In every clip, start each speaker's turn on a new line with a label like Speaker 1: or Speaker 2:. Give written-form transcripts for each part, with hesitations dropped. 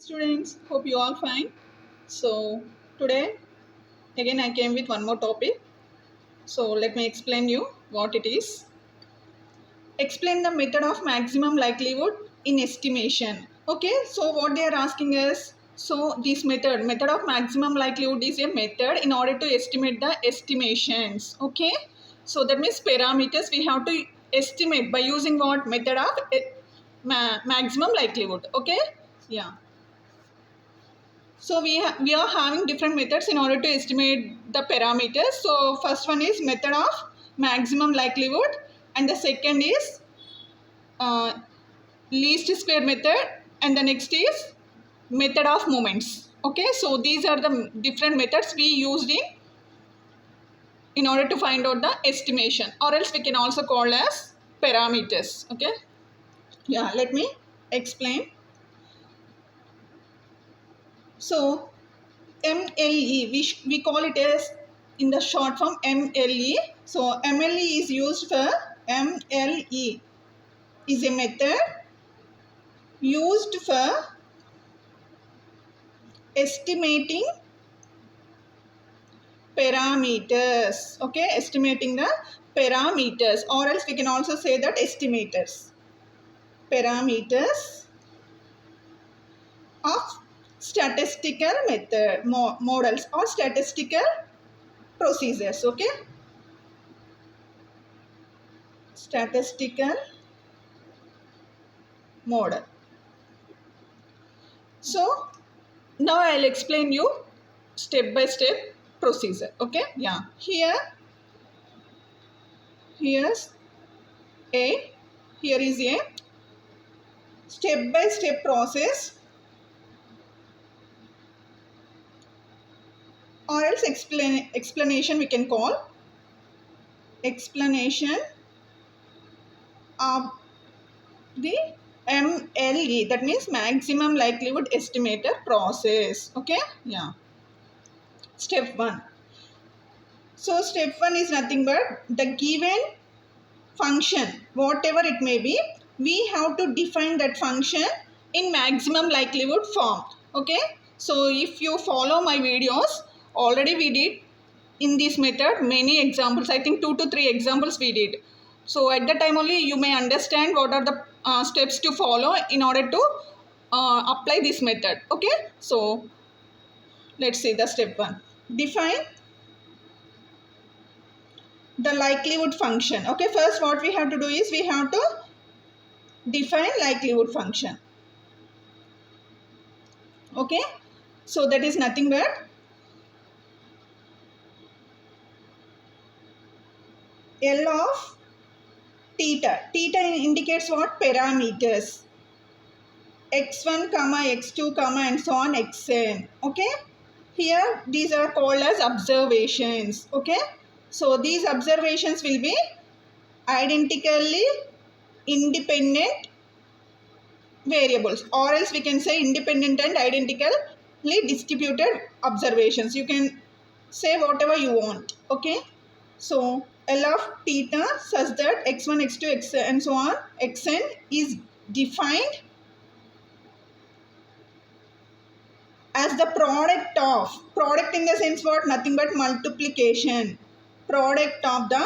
Speaker 1: Students, hope you all fine. So today again I came with one more topic. So let me explain you what it is. Explain the method of maximum likelihood in estimation. Okay, so what they are asking is, so this method of maximum likelihood is a method in order to estimate the estimations. Okay, so that means parameters we have to estimate by using what method of maximum likelihood. Okay, yeah. So we are having different methods in order to estimate the parameters. So first one is method of maximum likelihood, and the second is uh, least square method, and the next is method of moments. Okay, so these are the different methods we used in order to find out the estimation, or else we can also call as parameters. Okay, yeah, let me explain. So MLE, we call it as in the short form MLE. So MLE is used for MLE is a method used for estimating parameters. Okay, estimating the parameters, or else we can also say that estimators. Parameters of statistical method models or statistical procedures. Okay, statistical model. So now I'll explain you step by step procedure. Okay, yeah. Here's a here is a step by step process, or else explanation we can call explanation of the MLE, that means maximum likelihood estimator process. Okay, yeah. Step 1. So step 1 is nothing but the given function, whatever it may be, we have to define that function in maximum likelihood form. Okay, so if you follow my videos, already we did in this method many examples. I think 2 to 3 examples we did. So at the time only you may understand what are the steps to follow in order to apply this method. Okay, so let's see the step 1. Define the likelihood function. Okay, first what we have to do is we have to define likelihood function. Okay, so that is nothing but L of theta. Theta indicates what? Parameters. x1 comma x2 comma and so on xn. Okay, here these are called as observations. Okay, so these observations will be identically independent variables, or else we can say independent and identically distributed observations. You can say whatever you want. Okay, so L of theta such that x1 x2 x and so on xn is defined as the product in the sense what? Nothing but multiplication, product of the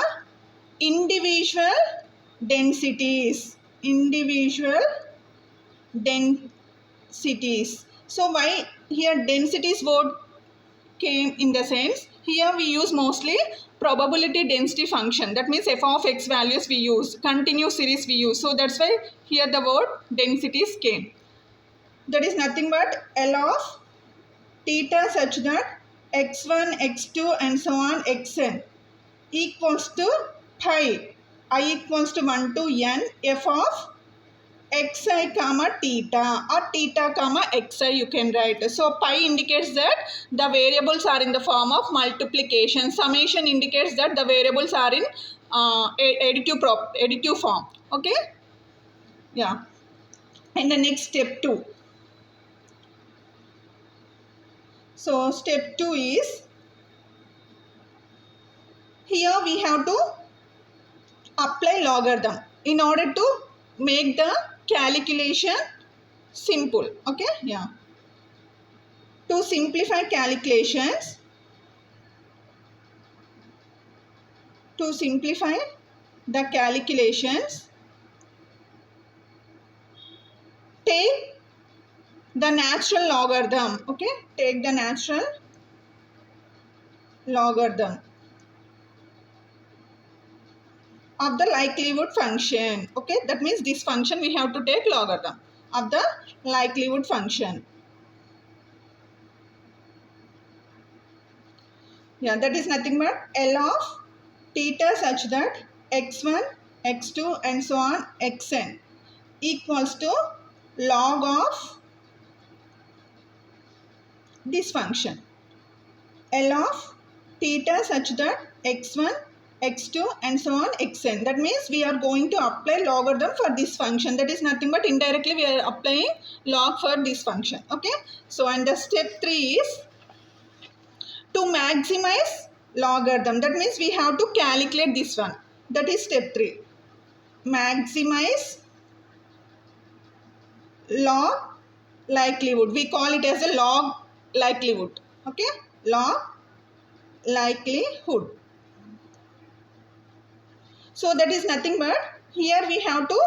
Speaker 1: individual densities. So why here densities word came in the sense, here we use mostly probability density function. That means f of x values we use, continuous series we use. So that's why here the word densities came. That is nothing but L of theta such that x1, x2 and so on xn equals to pi, I equals to 1 to n f of xi comma theta or theta comma xi you can write. So pi indicates that the variables are in the form of multiplication. Summation indicates that the variables are in additive form. Okay, yeah. And the next step 2. So step 2 is, here we have to apply logarithm in order to make the calculation simple. Okay, yeah. To simplify calculations, the calculations, take the natural logarithm. Okay, take the natural logarithm of the likelihood function. Okay, that means this function we have to take logarithm of the likelihood function. Yeah, that is nothing but L of theta such that x1, x2 and so on xn equals to log of this function. L of theta such that x1, x2 and so on xn. That means we are going to apply logarithm for this function. That is nothing but indirectly we are applying log for this function. Okay. So and the step 3 is to maximize logarithm. That means we have to calculate this one. That is step 3. Maximize log likelihood. We call it as a log likelihood. Okay. Log likelihood. So that is nothing but here we have to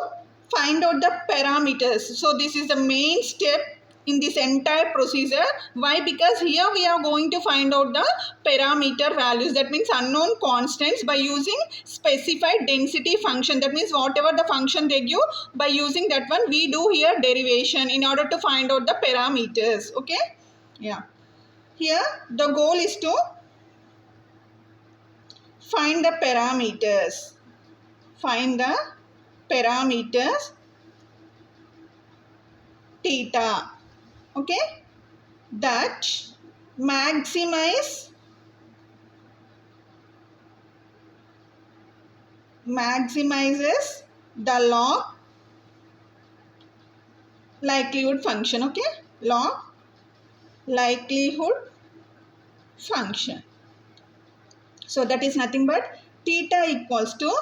Speaker 1: find out the parameters. So this is the main step in this entire procedure. Why? Because here we are going to find out the parameter values. That means unknown constants by using specified density function. That means whatever the function they give, by using that one we do here derivation in order to find out the parameters. Okay. Yeah. Here the goal is to find the parameters. Find the parameters theta. Okay. That maximizes the log likelihood function. Okay. Log likelihood function. So that is nothing but theta equals to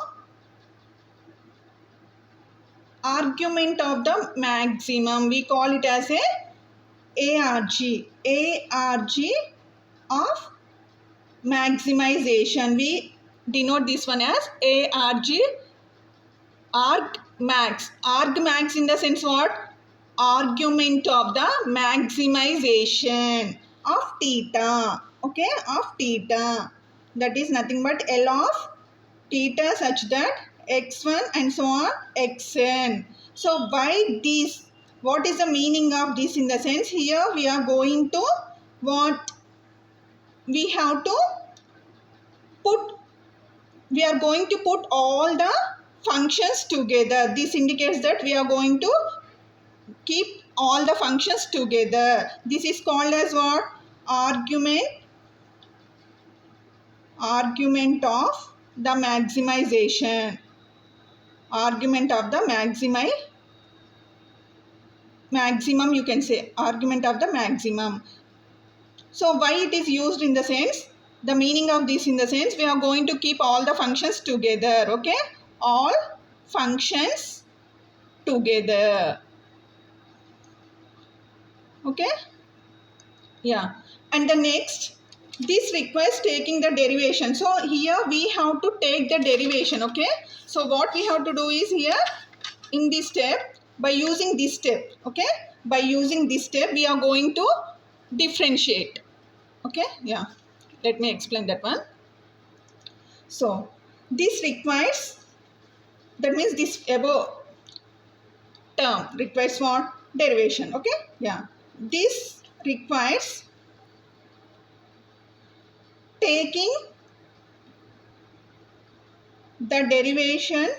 Speaker 1: argument of the maximum. We call it as a ARG of maximization. We denote this one as ARG, arg max. Arg max in the sense what? Argument of the maximization of theta. Okay, of theta. That is nothing but L of theta such that x1 and so on xn. So by this, what is the meaning of this in the sense? Here we are going to what? We have to put, we are going to put all the functions together. This indicates that we are going to keep all the functions together. This is called as what? Argument of the maximization. Argument of the maximum, you can say argument of the maximum. So why it is used in the sense, the meaning of this in the sense, we are going to keep all the functions together. Okay, all functions together. Okay. Yeah. And the next, this requires taking the derivation. So here we have to take the derivation. Okay. So what we have to do is here in this step, by using this step. Okay. By using this step, we are going to differentiate. Okay. Yeah. Let me explain that one. So this requires, that means this above term requires what? Derivation. Okay. Yeah. This requires taking the derivation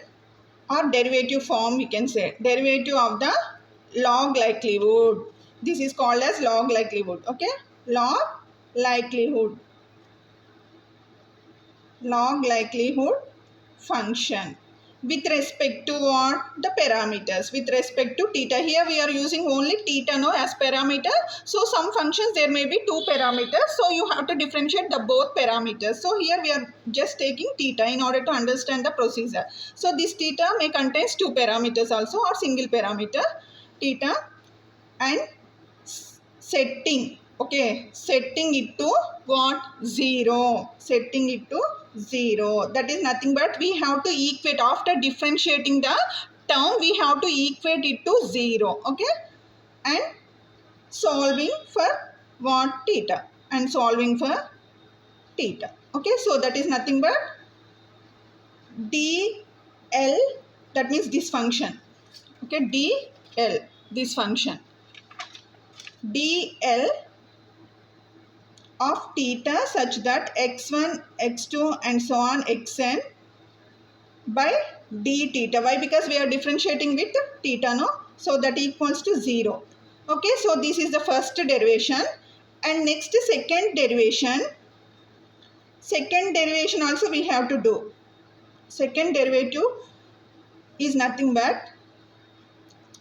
Speaker 1: or derivative form, we can say derivative of the log likelihood. This is called as log likelihood. Okay, log likelihood function with respect to what? The parameters, with respect to theta. Here we are using only theta now as parameter. So some functions there may be two parameters, so you have to differentiate the both parameters. So here we are just taking theta in order to understand the procedure. So this theta may contains two parameters also or single parameter theta, and setting Okay, setting it to what? 0. Setting it to 0. That is nothing but we have to equate. After differentiating the term, we have to equate it to 0. Okay, and solving for what? Theta. And solving for theta. Okay, so that is nothing but dl, that means this function. Okay, dl, this function. dl of theta such that x1, x2 and so on xn by d theta. Why? Because we are differentiating with theta, no? So that equals to 0. Okay, so this is the first derivation. And next second derivation. Second derivation also we have to do. Second derivative is nothing but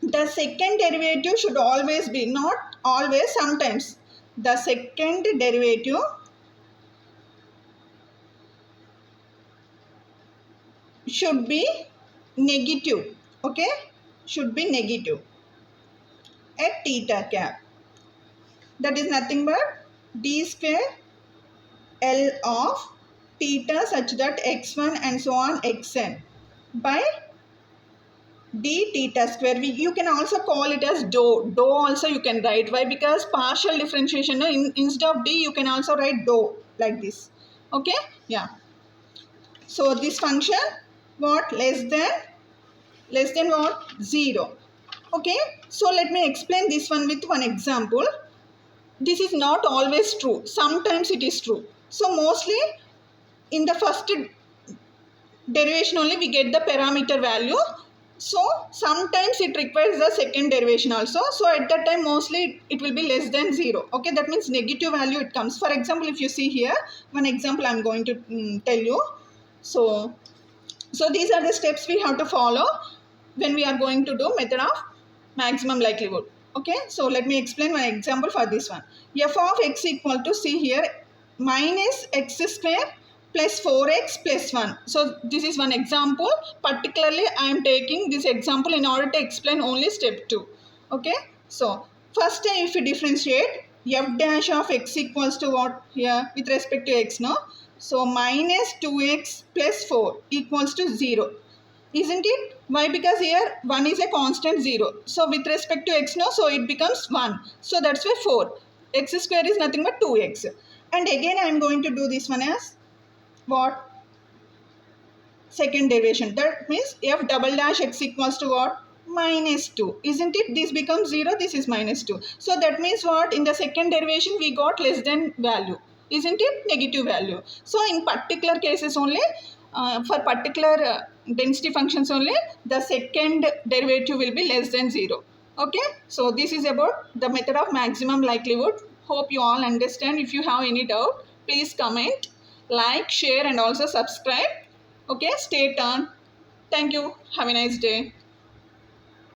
Speaker 1: the second derivative should always be, not always, sometimes. The second derivative should be negative. Okay, should be negative at theta cap. That is nothing but d square L of theta such that x1 and so on xn by d theta square. You can also call it as dou. Dou also you can write. Why? Because partial differentiation, no? Instead of d you can also write dou like this. Okay, yeah. So this function what? Less than what? 0. Okay, so let me explain this one with one example. This is not always true. Sometimes it is true. So mostly in the first derivation only we get the parameter value. So sometimes it requires the second derivation also. So at that time mostly it will be less than 0. Okay, that means negative value it comes. For example, if you see here, one example I am going to tell you. So these are the steps we have to follow when we are going to do method of maximum likelihood. Okay, so let me explain my example for this one. F of x equal to, see here, minus x square plus 4x plus 1. So this is one example. Particularly I am taking this example in order to explain only step 2. Okay, so first if we differentiate, f dash of x equals to what here with respect to x, no? So minus 2x plus 4 equals to 0. Isn't it? Why? Because here 1 is a constant 0. So with respect to x, no, so it becomes 1. So that's why 4. X square is nothing but 2x. And again I am going to do this one as what? Second derivation. That means f double dash x equals to what? Minus 2. Isn't it? This becomes 0. This is minus 2. So that means what? In the second derivation we got less than value. Isn't it? Negative value. So in particular cases only, for particular density functions only, the second derivative will be less than 0. Okay, so this is about the method of maximum likelihood. Hope you all understand. If you have any doubt, please comment, like, share and also subscribe. Okay, stay tuned. Thank you. Have a nice day.